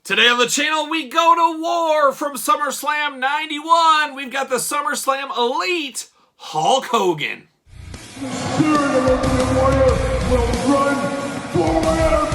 Today on the channel, we go to war from SummerSlam 91. We've got the SummerSlam Elite, Hulk Hogan. The spirit of Ultimate Warrior will run forever!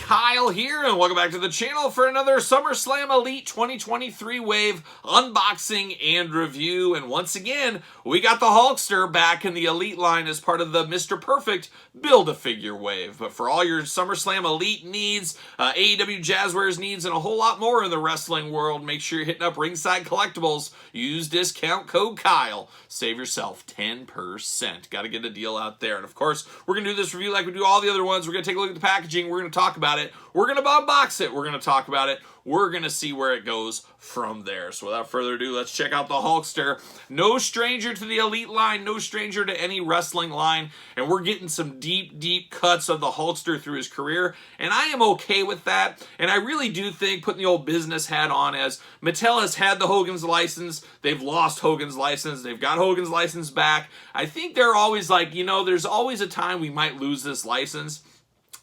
Kyle here, and welcome back to the channel for another SummerSlam Elite 2023 Wave unboxing and review. And once again, we got the Hulkster back in the Elite line as part of the Mr. Perfect Build-A-Figure Wave. But for all your SummerSlam Elite needs, AEW Jazzwares needs, and a whole lot more in the wrestling world, make sure you're hitting up Ringside Collectibles. Use discount code Kyle. Save yourself 10%. Got to get a deal out there. And of course, we're going to do this review like we do all the other ones. We're going to take a look at the packaging. We're going to talk about it. We're going to unbox it. We're going to talk about it. We're going to see where it goes from there. So without further ado, let's check out the Hulkster. No stranger to the Elite line. No stranger to any wrestling line. And we're getting some deep, deep cuts of the Hulkster through his career. And I am okay with that. And I really do think, putting the old business hat on, as Mattel has had the Hogan's license. They've lost Hogan's license. They've got Hogan's license back. I think they're always like, you know, there's always a time we might lose this license.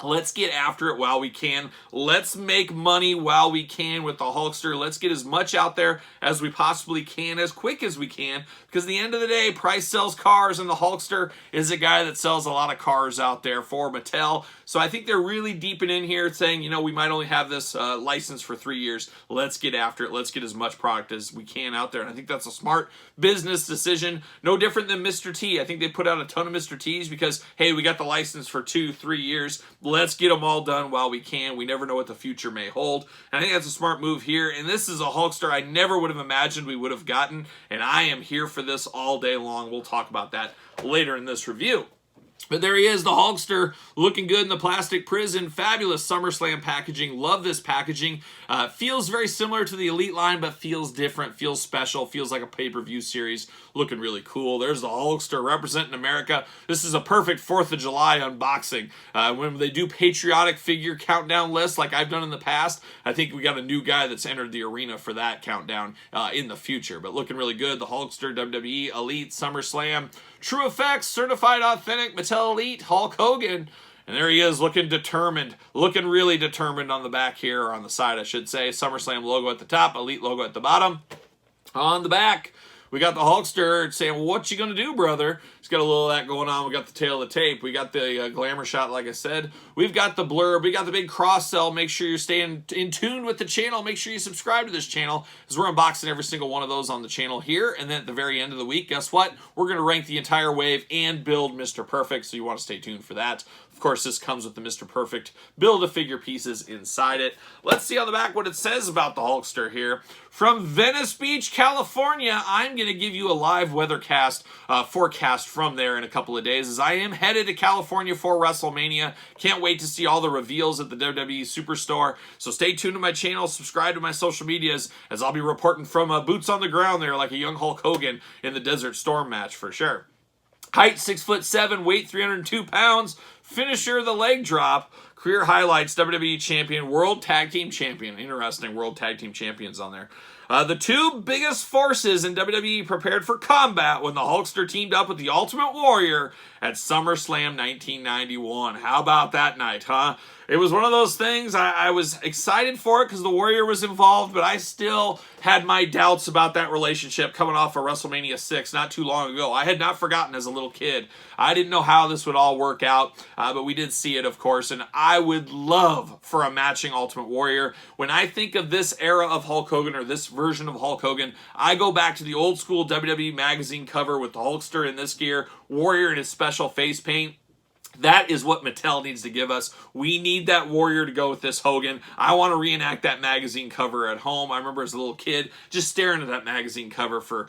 Let's get after it while we can. Let's make money while we can with the Hulkster. Let's get as much out there as we possibly can, as quick as we can, because at the end of the day, Price sells cars, and the Hulkster is a guy that sells a lot of cars out there for Mattel. So I think they're really deeping in here saying, you know, we might only have this license for 3 years. Let's get after it. Let's get as much product as we can out there. And I think that's a smart business decision. No different than Mr. T. I think they put out a ton of Mr. T's because, hey, we got the license for 2-3 years. Let's get them all done while we can. We never know what the future may hold. And I think that's a smart move here. And this is a Hulkster I never would have imagined we would have gotten. And I am here for this all day long. We'll talk about that later in this review. But there he is, the Hulkster, looking good in the plastic prison. Fabulous SummerSlam packaging. Love this packaging. Feels very similar to the Elite line, but feels different, feels special, feels like a pay-per-view series. Looking really cool. There's the Hulkster representing America. This is a perfect 4th of July unboxing. When they do patriotic figure countdown lists like I've done in the past, I think we got a new guy that's entered the arena for that countdown in the future. But looking really good. The Hulkster, WWE, Elite, SummerSlam, True Effects, Certified Authentic, Mattel Elite, Hulk Hogan. And there he is, looking determined, looking really determined on the back here, or on the side, I should say. SummerSlam logo at the top, Elite logo at the bottom. On the back, we got the Hulkster saying, well, what you going to do, brother? He's got a little of that going on. We got the tail of the tape. We got the glamour shot, like I said. We've got the blurb. We got the big cross-sell. Make sure you're staying in tune with the channel. Make sure you subscribe to this channel, because we're unboxing every single one of those on the channel here. And then at the very end of the week, guess what? We're going to rank the entire wave and build Mr. Perfect, so you want to stay tuned for that. Of course, this comes with the Mr. Perfect Build-A-Figure pieces inside it. Let's see on the back what it says about the Hulkster here. From Venice Beach, California, I'm going to give you a live weathercast forecast from there in a couple of days, as I am headed to California for WrestleMania. Can't wait to see all the reveals at the WWE Superstore. So stay tuned to my channel, subscribe to my social medias, as I'll be reporting from boots on the ground there like a young Hulk Hogan in the Desert Storm match for sure. Height 6'7", weight 302 pounds. Finisher, the leg drop. Career highlights, WWE Champion, World Tag Team Champion. Interesting, World Tag Team Champions on there. The two biggest forces in WWE prepared for combat when the Hulkster teamed up with the Ultimate Warrior at SummerSlam 1991. How about that night, huh? It was one of those things, I was excited for it because the Warrior was involved, but I still had my doubts about that relationship coming off of WrestleMania 6 not too long ago. I had not forgotten as a little kid. I didn't know how this would all work out, but we did see it, of course, and I would love for a matching Ultimate Warrior. When I think of this era of Hulk Hogan, or this version of Hulk Hogan, I go back to the old school WWE magazine cover with the Hulkster in this gear, Warrior in his special face paint. That is what Mattel needs to give us. We need that Warrior to go with this Hogan. I want to reenact that magazine cover at home. I remember as a little kid just staring at that magazine cover for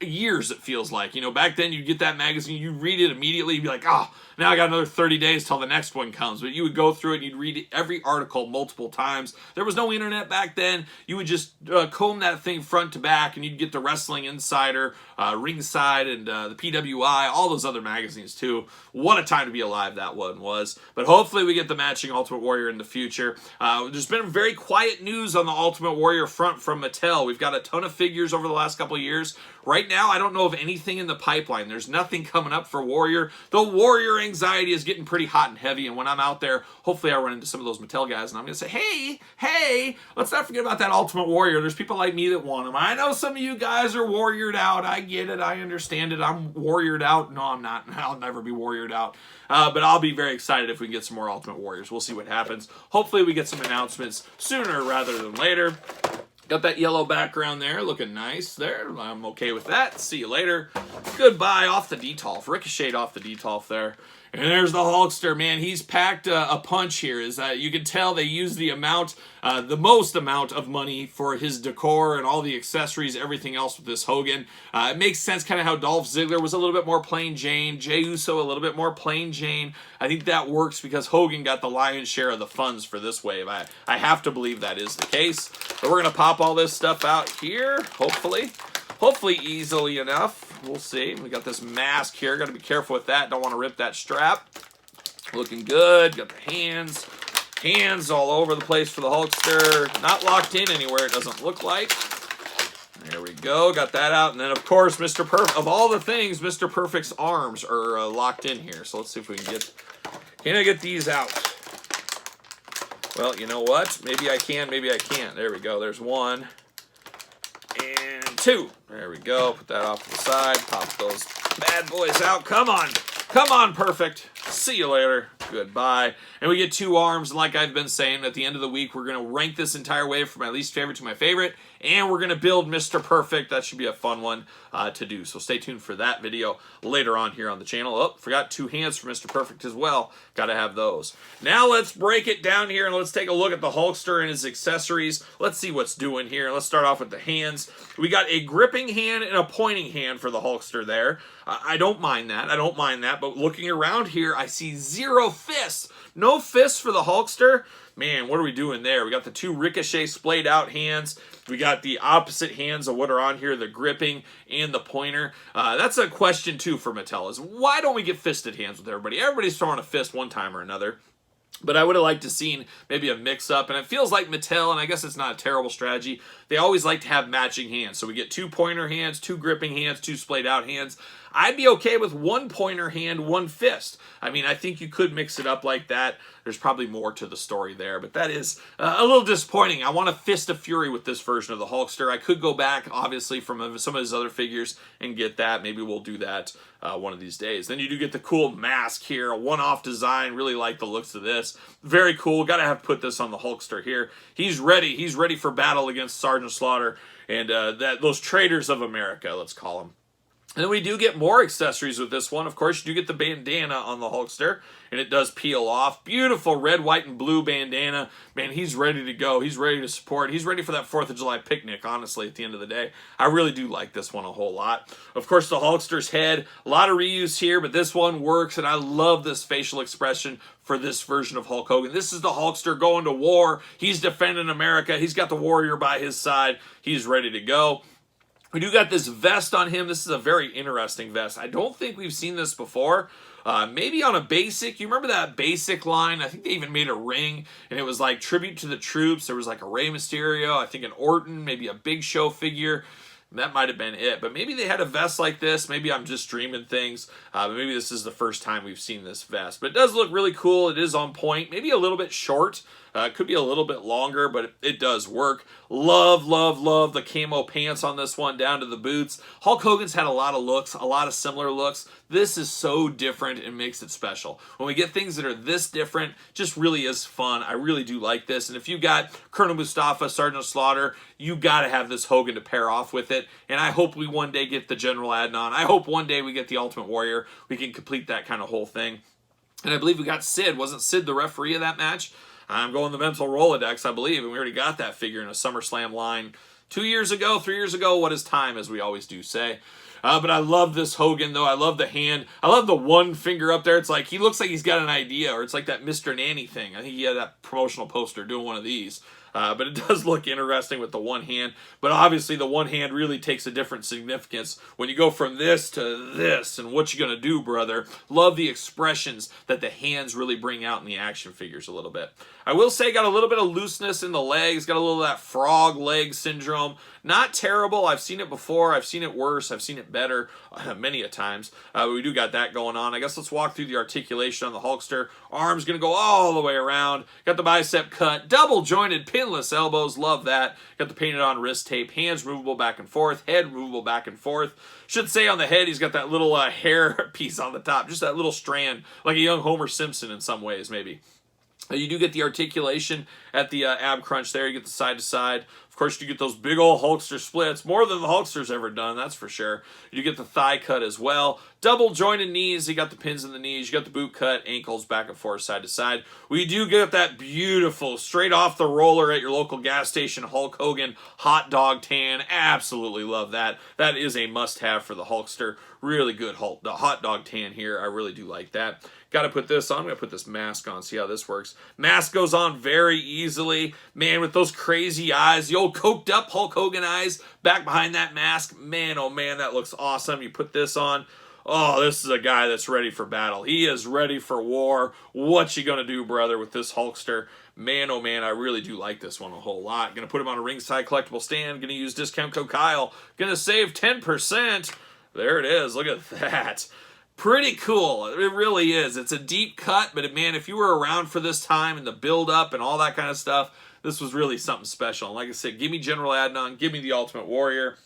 years, it feels like. You know, back then you'd get that magazine, you'd read it immediately, you'd be like, oh, now I got another 30 days till the next one comes. But you would go through it and you'd read every article multiple times. There was no internet back then. You would just comb that thing front to back, and you'd get the Wrestling Insider, Ringside, and the PWI, all those other magazines too. What a time to be alive that one was. But hopefully we get the matching Ultimate Warrior in the future. There's been very quiet news on the Ultimate Warrior front from Mattel. We've got a ton of figures over the last couple of years. Right now, I don't know of anything in the pipeline. There's nothing coming up for Warrior. The Warrior anxiety is getting pretty hot and heavy, and when I'm out there, hopefully I run into some of those Mattel guys, and I'm going to say, hey, let's not forget about that Ultimate Warrior. There's people like me that want them. I know some of you guys are warriored out. I get it. I understand it. I'm warriored out. No, I'm not. I'll never be warriored out. But I'll be very excited if we can get some more Ultimate Warriors. We'll see what happens. Hopefully we get some announcements sooner rather than later. Got that yellow background there, looking nice there. I'm okay with that. See you later. Goodbye. Off the Detolf. Ricocheted off the Detolf there. And there's the Hulkster, man. He's packed a punch here. You can tell they use the most amount of money for his decor and all the accessories, everything else with this Hogan. It makes sense kind of how Dolph Ziggler was a little bit more plain Jane. Jey Uso a little bit more plain Jane. I think that works because Hogan got the lion's share of the funds for this wave. I have to believe that is the case. But we're going to pop all this stuff out here, hopefully. Hopefully easily enough. We'll see. We got this mask here. Got to be careful with that. Don't want to rip that strap. Looking good. Got the hands. Hands all over the place for the Hulkster. Not locked in anywhere, it doesn't look like. There we go. Got that out. And then, of course, Mr. Perfect. Of all the things, Mr. Perfect's arms are locked in here. So let's see if we can get... Can I get these out? Well, you know what? Maybe I can, maybe I can't. There we go. There's one. And two. There we go. Put that off to the side. Pop those bad boys out. Come on. Come on, Perfect. See you later. Goodbye. And we get two arms. And like I've been saying, at the end of the week, we're going to rank this entire wave from my least favorite to my favorite. And we're going to build Mr. Perfect. That should be a fun one to do. So stay tuned for that video later on here on the channel. Oh, forgot two hands for Mr. Perfect as well. Got to have those. Now let's break it down here and let's take a look at the Hulkster and his accessories. Let's see what's doing here. Let's start off with the hands. We got a gripping hand and a pointing hand for the Hulkster there. I don't mind that. I don't mind that. But looking around here, I see zero fists. No fists for the Hulkster. Man, what are we doing there? We got the two Ricochet splayed out hands. We got the opposite hands of what are on here, the gripping and the pointer. That's a question, too, for Mattel, is why don't we get fisted hands with everybody? Everybody's throwing a fist one time or another. But I would have liked to seen maybe a mix-up, and it feels like Mattel, and I guess it's not a terrible strategy, they always like to have matching hands. So we get two pointer hands, two gripping hands, two splayed-out hands. I'd be okay with one pointer hand, one fist. I mean, I think you could mix it up like that. There's probably more to the story there, but that is a little disappointing. I want a Fist of Fury with this version of the Hulkster. I could go back, obviously, from some of his other figures and get that. Maybe we'll do that one of these days. Then you do get the cool mask here, a one-off design. Really like the looks of this. Very cool. Got to have put this on the Hulkster here. He's ready. He's ready for battle against Sergeant Slaughter and those traitors of America, let's call them. And then we do get more accessories with this one. Of course, you do get the bandana on the Hulkster, and it does peel off. Beautiful red, white, and blue bandana. Man, he's ready to go. He's ready to support. He's ready for that 4th of July picnic, honestly, at the end of the day. I really do like this one a whole lot. Of course, the Hulkster's head. A lot of reuse here, but this one works, and I love this facial expression for this version of Hulk Hogan. This is the Hulkster going to war. He's defending America. He's got the Warrior by his side. He's ready to go. We do got this vest on him. This is a very interesting vest. I don't think we've seen this before. Maybe on a basic. You remember that basic line? I think they even made a ring, and it was like tribute to the troops. There was like a Rey Mysterio, I think an Orton, maybe a Big Show figure. That might have been it. But maybe they had a vest like this. Maybe I'm just dreaming things. But maybe this is the first time we've seen this vest. But it does look really cool. It is on point. Maybe a little bit short. It could be a little bit longer, but it does work. Love, love, love the camo pants on this one down to the boots. Hulk Hogan's had a lot of looks, a lot of similar looks. This is so different and makes it special. When we get things that are this different, just really is fun. I really do like this. And if you got Colonel Mustafa, Sergeant Slaughter, you got to have this Hogan to pair off with it. And I hope we one day get the General Adnan. I hope one day we get the Ultimate Warrior. We can complete that kind of whole thing. And I believe we got Sid. Wasn't Sid the referee of that match? I'm going the mental Rolodex, I believe, and we already got that figure in a SummerSlam line 2 years ago, 3 years ago. What is time, as we always do say. But I love this Hogan, though. I love the hand. I love the one finger up there. It's like he looks like he's got an idea, or it's like that Mr. Nanny thing. I think he had that promotional poster doing one of these. But it does look interesting with the one hand. But obviously the one hand really takes a different significance when you go from this to this. And what you gonna do, brother? Love the expressions that the hands really bring out in the action figures a little bit. I will say got a little bit of looseness in the legs. Got a little of that frog leg syndrome. Not terrible. I've seen it before. I've seen it worse. I've seen it better many a times. We do got that going on. I guess let's walk through the articulation on the Hulkster. Arm's going to go all the way around. Got the bicep cut. Double jointed pinless elbows. Love that. Got the painted on wrist tape. Hands movable back and forth. Head movable back and forth. Should say on the head he's got that little hair piece on the top. Just that little strand. Like a young Homer Simpson in some ways maybe. You do get the articulation at the ab crunch there. You get the side to side. Of course, you get those big old Hulkster splits. More than the Hulkster's ever done, that's for sure. You get the thigh cut as well. Double jointed knees. You got the pins in the knees. You got the boot cut, ankles back and forth, side to side. We do get that beautiful, straight off the roller at your local gas station Hulk Hogan hot dog tan. Absolutely love that. That is a must-have for the Hulkster. Really good the hot dog tan here. I really do like that. Got to put this on. I'm going to put this mask on, see how this works. Mask goes on very easily. Man, with those crazy eyes, the old coked up Hulk Hogan eyes back behind that mask. Man, oh man, that looks awesome. You put this on. Oh, this is a guy that's ready for battle. He is ready for war. What you going to do, brother, with this Hulkster? Man, oh man, I really do like this one a whole lot. Going to put him on a ringside collectible stand. Going to use discount code Kyle. Going to save 10%. There it is. Look at that. Pretty cool. It really is. It's a deep cut, but man, if you were around for this time and the build-up and all that kind of stuff, this was really something special. And like I said, give me General Adnan, give me the Ultimate Warrior.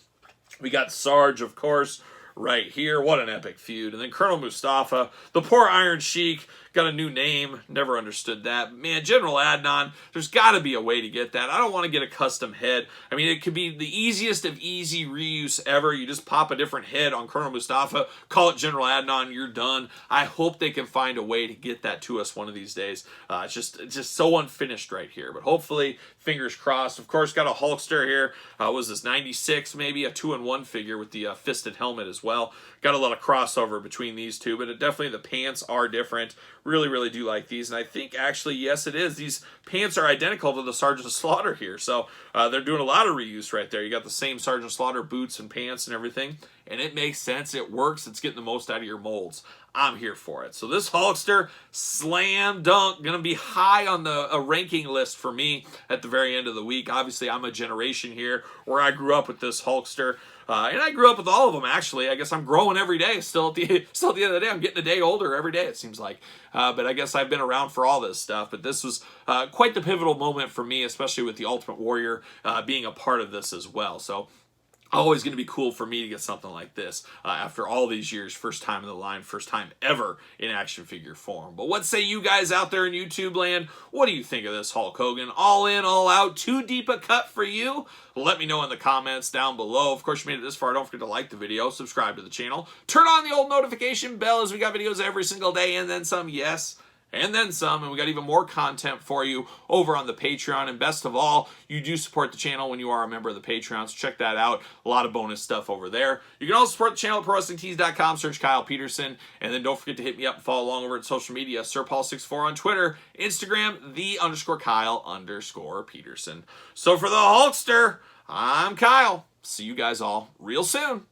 We got Sarge, of course, right here. What an epic feud. And then Colonel Mustafa, the poor Iron Sheik, got a new name. Never understood that. Man, General Adnan, there's got to be a way to get that. I don't want to get a custom head. I mean, it could be the easiest of easy reuse ever. You just pop a different head on Colonel Mustafa, call it General Adnan, you're done. I hope they can find a way to get that to us one of these days. It's just so unfinished right here. But hopefully, fingers crossed. Of course, got a Hulkster here. Was this 96 maybe? A 2-in-1 figure with the fisted helmet as well. Got a lot of crossover between these two, but definitely the pants are different. Really, really do like these. And I think actually, yes, it is. These pants are identical to the Sergeant Slaughter here. So they're doing a lot of reuse right there. You got the same Sergeant Slaughter boots and pants and everything. And it makes sense. It works. It's getting the most out of your molds. I'm here for it. So this Hulkster, slam dunk, going to be high on the ranking list for me at the very end of the week. Obviously, I'm a generation here where I grew up with this Hulkster. And I grew up with all of them, actually. I guess I'm growing every day. Still at the end of the day, I'm getting a day older every day, it seems like. But I guess I've been around for all this stuff. But this was quite the pivotal moment for me, especially with the Ultimate Warrior being a part of this as well. So always going to be cool for me to get something like this after all these years. First time in the line, first time ever in action figure form. But what say you guys out there in YouTube land? What do you think of this Hulk Hogan? All in, all out, too deep a cut for you? Let me know in the comments down below. Of course, you made it this far. Don't forget to like the video, subscribe to the channel, turn on the old notification bell as we got videos every single day and then some, yes. And then some, and we got even more content for you over on the Patreon. And best of all, you do support the channel when you are a member of the Patreon, so check that out. A lot of bonus stuff over there. You can also support the channel at ProWrestlingTees.com, search Kyle Peterson, and then don't forget to hit me up and follow along over at social media, SirPaul64 on Twitter, Instagram, _Kyle_Peterson. So for the Hulkster, I'm Kyle. See you guys all real soon.